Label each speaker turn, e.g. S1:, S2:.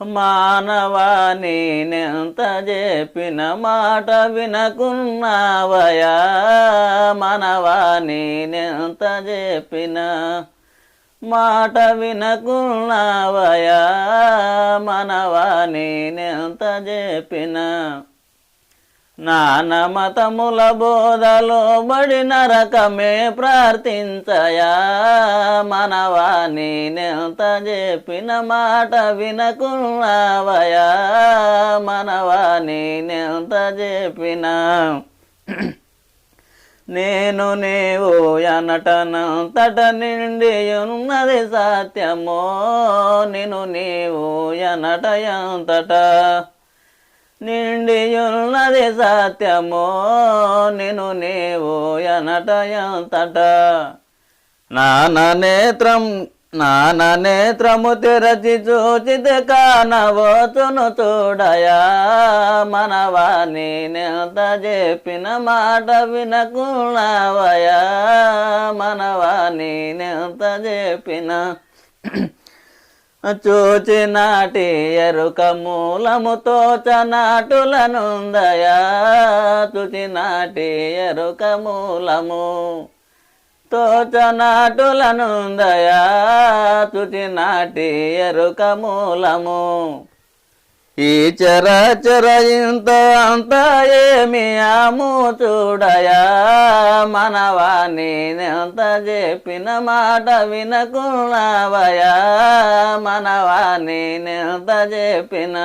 S1: మానవా నేనెంత చెప్పిన మాట వినకున్నావయా మనవా నేనెంత చెప్పిన మాట వినకున్నావయా మనవా నేనెంత చెప్పిన నానమతముల బోధలో బడి నరకమే ప్రార్థించయా మనవా నేనెంత చెప్పిన మాట వినకున్నావయా మనవా నేనెంత చెప్పిన నేను నీవు ఎనటనంతట నిండి ఉన్నది సత్యమో నిన్ను నీవు ఎనట ఎంతట నిండియున్నది సత్యమో నిన్ను నీవు ఎనట ఎంతట నాన నేత్రము తెరచి చూచితే కానవోచును చూడయా మనవా నేనెంత చెప్పిన మాట వినకున్నావయా మనవా నేనెంత చెప్పిన చూచినాటి ఎరుక మూలము తోచనాటులనుందయా చూచినాటి ఎరుక మూలము తోచనాటులనుందయా చూచినాటి ఎరుక మూలము ఈ చర ఇంత అంత ఏమి ఆము చూడయా మనవా నేనెంత చెప్పిన మాట వినకున్నావయా మనవా నేనెంత చెప్పిన